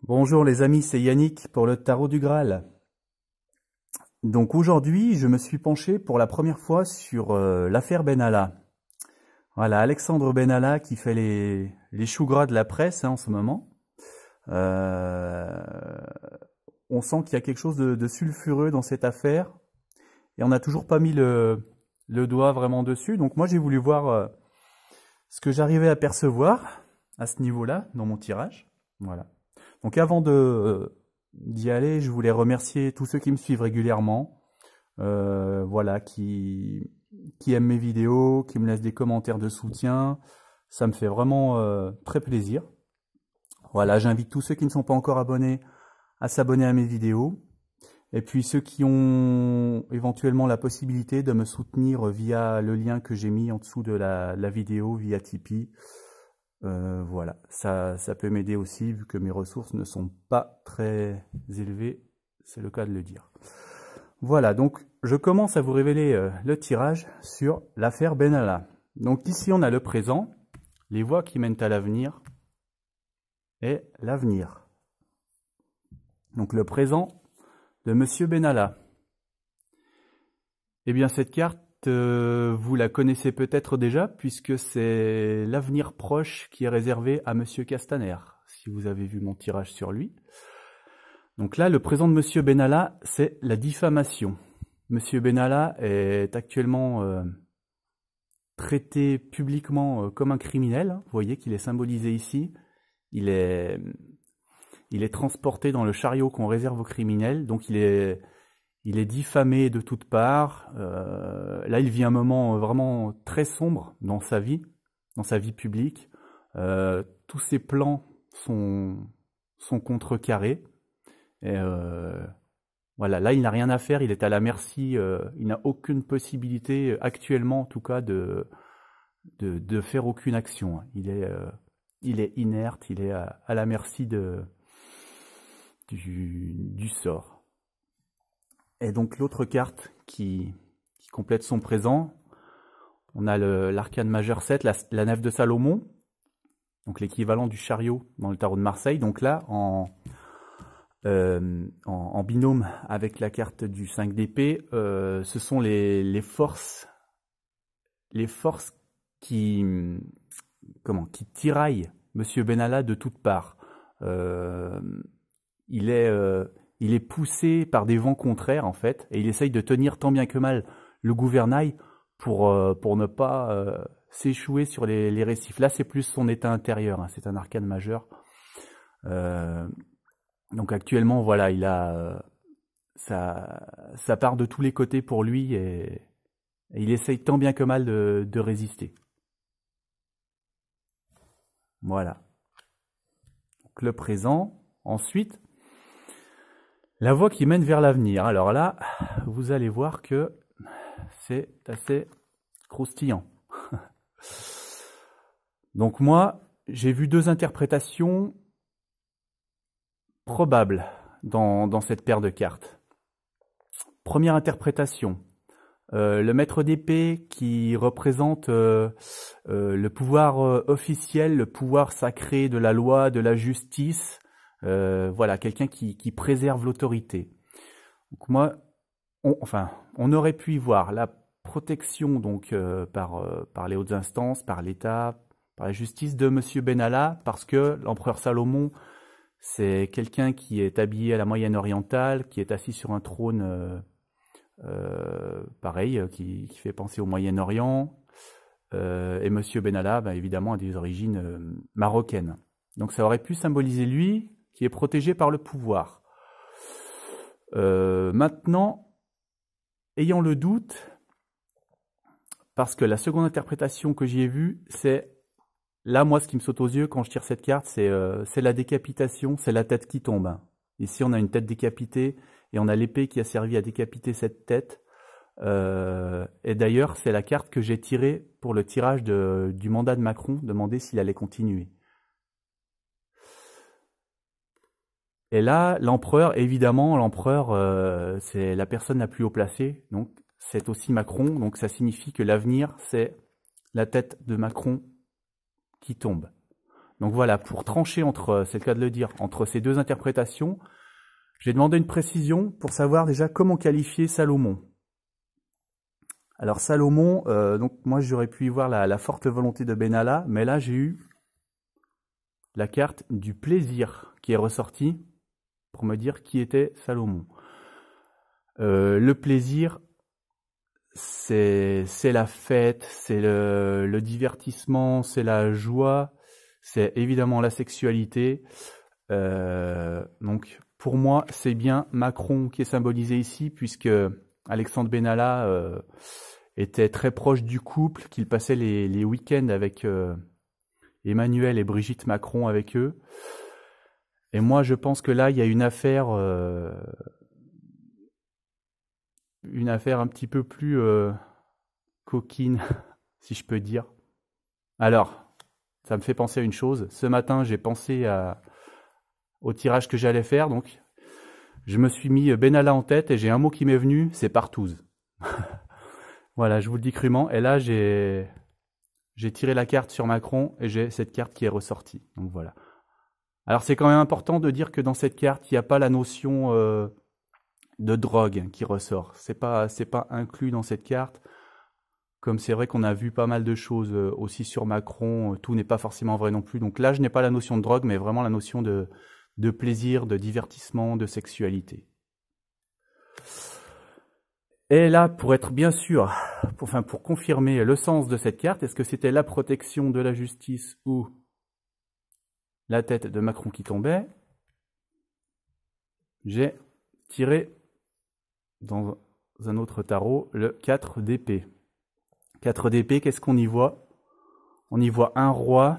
Bonjour les amis, c'est Yannick pour le Tarot du Graal. Donc aujourd'hui, je me suis penché pour la première fois sur l'affaire Benalla. Voilà, Alexandre Benalla qui fait les choux gras de la presse en ce moment. On sent qu'il y a quelque chose de sulfureux dans cette affaire et on n'a toujours pas mis le doigt vraiment dessus. Donc moi j'ai voulu voir ce que j'arrivais à percevoir à ce niveau-là dans mon tirage. Voilà. Donc avant d'y aller, je voulais remercier tous ceux qui me suivent régulièrement, voilà, qui aiment mes vidéos, qui me laissent des commentaires de soutien. Ça me fait vraiment très plaisir. Voilà, j'invite tous ceux qui ne sont pas encore abonnés à s'abonner à mes vidéos. Et puis ceux qui ont éventuellement la possibilité de me soutenir via le lien que j'ai mis en dessous de la vidéo, via Tipeee. Voilà, ça peut m'aider aussi vu que mes ressources ne sont pas très élevées, c'est le cas de le dire. Voilà, donc je commence à vous révéler le tirage sur l'affaire Benalla. Donc ici on a le présent, les voies qui mènent à l'avenir et l'avenir. Donc le présent de Monsieur Benalla. Eh bien cette carte, vous la connaissez peut-être déjà, puisque c'est l'avenir proche qui est réservé à Monsieur Castaner, si vous avez vu mon tirage sur lui. Donc là, le présent de Monsieur Benalla, c'est la diffamation. Monsieur Benalla est actuellement traité publiquement comme un criminel. Vous voyez qu'il est symbolisé ici. Il est transporté dans le chariot qu'on réserve aux criminels, donc il est diffamé de toutes parts. Là, il vit un moment vraiment très sombre dans sa vie publique. Tous ses plans sont contrecarrés. Et voilà, là, il n'a rien à faire. Il est à la merci. Il n'a aucune possibilité, actuellement en tout cas, de faire aucune action. Il est inerte. Il est à la merci du sort. Et donc l'autre carte qui complète son présent, on a l'arcane majeur 7, la nef de Salomon, donc l'équivalent du chariot dans le tarot de Marseille. Donc là, en binôme avec la carte du 5 d'épée, ce sont les forces qui tiraillent Monsieur Benalla de toutes parts. Il est poussé par des vents contraires, en fait, et il essaye de tenir tant bien que mal le gouvernail pour ne pas s'échouer sur les récifs. Là, c'est plus son état intérieur, hein, c'est un arcane majeur. Donc actuellement, voilà, il a ça part de tous les côtés pour lui, et il essaye tant bien que mal de résister. Voilà. Donc le présent, ensuite... La voie qui mène vers l'avenir. Alors là, vous allez voir que c'est assez croustillant. Donc moi, j'ai vu deux interprétations probables dans cette paire de cartes. Première interprétation, le maître d'épée qui représente le pouvoir officiel, le pouvoir sacré de la loi, de la justice. Voilà, quelqu'un qui préserve l'autorité. Donc moi, on aurait pu y voir la protection donc par les hautes instances, par l'État, par la justice de Monsieur Benalla, parce que l'empereur Salomon, c'est quelqu'un qui est habillé à la Moyenne-Orientale, qui est assis sur un trône pareil, qui fait penser au Moyen-Orient, et Monsieur Benalla, bah, évidemment, a des origines marocaines. Donc ça aurait pu symboliser lui, qui est protégé par le pouvoir. Maintenant, ayant le doute, parce que la seconde interprétation que j'y ai vue, c'est, là, moi, ce qui me saute aux yeux quand je tire cette carte, c'est la décapitation, c'est la tête qui tombe. Ici, on a une tête décapitée, et on a l'épée qui a servi à décapiter cette tête. Et d'ailleurs, c'est la carte que j'ai tirée pour le tirage du mandat de Macron, demander s'il allait continuer. Et là, l'empereur, évidemment, l'empereur, c'est la personne la plus haut placée, donc c'est aussi Macron, donc ça signifie que l'avenir, c'est la tête de Macron qui tombe. Donc voilà, pour trancher entre, c'est le cas de le dire, entre ces deux interprétations, j'ai demandé une précision pour savoir déjà comment qualifier Salomon. Alors Salomon, donc moi j'aurais pu y voir la forte volonté de Benalla, mais là j'ai eu la carte du plaisir qui est ressortie pour me dire qui était Salomon. Le plaisir, c'est la fête, c'est le divertissement, c'est la joie, c'est évidemment la sexualité. Donc pour moi, c'est bien Macron qui est symbolisé ici, puisque Alexandre Benalla était très proche du couple, qu'il passait les week-ends avec Emmanuel et Brigitte Macron avec eux. Et moi, je pense que là, il y a une affaire un petit peu plus coquine, si je peux dire. Alors, ça me fait penser à une chose. Ce matin, j'ai pensé au tirage que j'allais faire, donc je me suis mis Benalla en tête et j'ai un mot qui m'est venu, c'est partouze. Voilà, je vous le dis crûment. Et là, j'ai tiré la carte sur Macron et j'ai cette carte qui est ressortie. Donc voilà. Alors c'est quand même important de dire que dans cette carte, il n'y a pas la notion de drogue qui ressort. C'est pas inclus dans cette carte. Comme c'est vrai qu'on a vu pas mal de choses aussi sur Macron, tout n'est pas forcément vrai non plus. Donc là, je n'ai pas la notion de drogue, mais vraiment la notion de plaisir, de divertissement, de sexualité. Et là, pour être bien sûr, pour confirmer le sens de cette carte, est-ce que c'était la protection de la justice ou la tête de Macron qui tombait? J'ai tiré dans un autre tarot le 4 d'épée. 4 d'épée, qu'est-ce qu'on y voit? On y voit un roi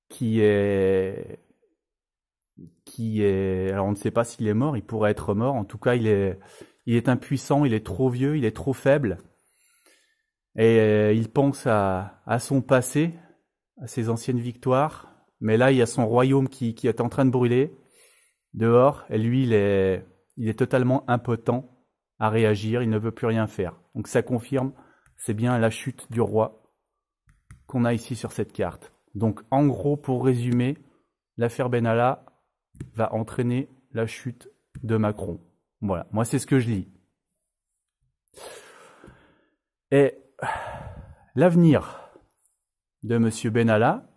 qui est... Alors on ne sait pas s'il est mort, il pourrait être mort. En tout cas, il est impuissant, il est trop vieux, il est trop faible. Et il pense à son passé, à ses anciennes victoires. Mais là, il y a son royaume qui est en train de brûler dehors. Et lui, il est totalement impotent à réagir, il ne veut plus rien faire. Donc ça confirme, c'est bien la chute du roi qu'on a ici sur cette carte. Donc en gros, pour résumer, l'affaire Benalla va entraîner la chute de Macron. Voilà, moi c'est ce que je lis. Et l'avenir de M. Benalla,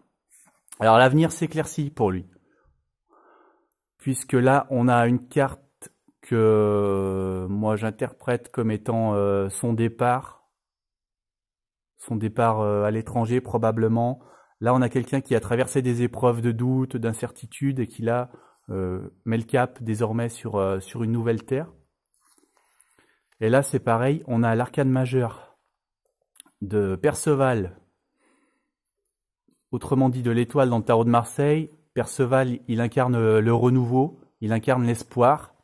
alors l'avenir s'éclaircit pour lui. Puisque là, on a une carte que moi j'interprète comme étant son départ à l'étranger probablement. Là, on a quelqu'un qui a traversé des épreuves de doute, d'incertitude et qui là met le cap désormais sur une nouvelle terre. Et là, c'est pareil, on a l'arcane majeur de Perceval, autrement dit de l'étoile dans le tarot de Marseille. Perceval, il incarne le renouveau, il incarne l'espoir.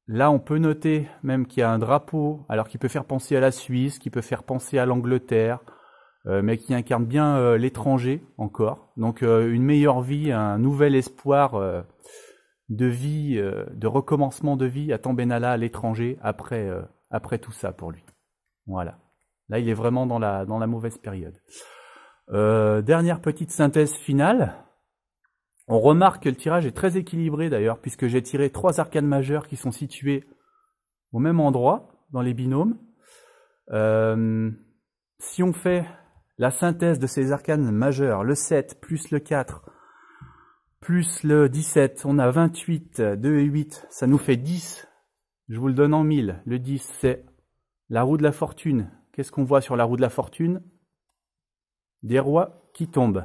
Là, on peut noter même qu'il y a un drapeau, alors qui peut faire penser à la Suisse, qui peut faire penser à l'Angleterre, mais qui incarne bien l'étranger encore. Donc une meilleure vie, un nouvel espoir de vie, de recommencement de vie attend Benalla à l'étranger après tout ça pour lui. Voilà. Là, il est vraiment dans la mauvaise période. Dernière petite synthèse finale. On remarque que le tirage est très équilibré d'ailleurs, puisque j'ai tiré 3 arcanes majeures qui sont situées au même endroit, dans les binômes. Si on fait la synthèse de ces arcanes majeures, le 7 plus le 4 plus le 17, on a 28, 2 et 8, ça nous fait 10. Je vous le donne en 1000. Le 10, c'est la roue de la fortune. Qu'est-ce qu'on voit sur la roue de la fortune? Des rois qui tombent.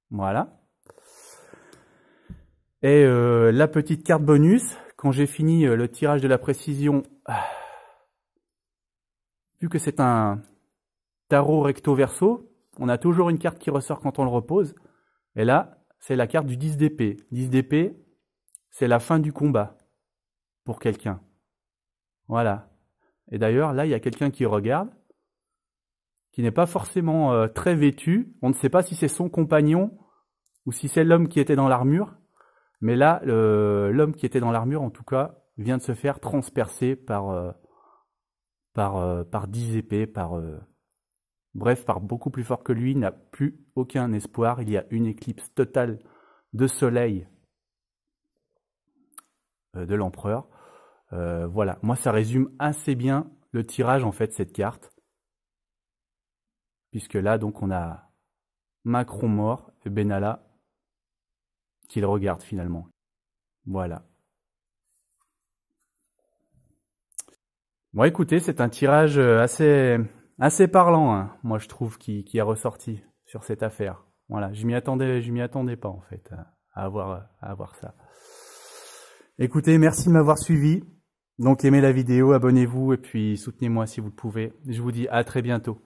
Voilà. Et la petite carte bonus, quand j'ai fini le tirage de la précision, vu que c'est un tarot recto verso, on a toujours une carte qui ressort quand on le repose. Et là, c'est la carte du 10 d'épée. 10 d'épée, c'est la fin du combat pour quelqu'un. Voilà. Et d'ailleurs, là, il y a quelqu'un qui regarde, qui n'est pas forcément très vêtu. On ne sait pas si c'est son compagnon ou si c'est l'homme qui était dans l'armure. Mais là, l'homme qui était dans l'armure, en tout cas, vient de se faire transpercer par par 10 épées, bref, par beaucoup plus fort que lui, n'a plus aucun espoir. Il y a une éclipse totale de soleil de l'empereur. Voilà, moi ça résume assez bien le tirage en fait cette carte. Puisque là donc on a Macron mort et Benalla qui le regarde finalement. Voilà. Bon écoutez, c'est un tirage assez parlant, hein, moi je trouve, qui a ressorti sur cette affaire. Voilà, je m'y attendais pas en fait à avoir ça. Écoutez, merci de m'avoir suivi. Donc aimez la vidéo, abonnez-vous et puis soutenez-moi si vous le pouvez. Je vous dis à très bientôt.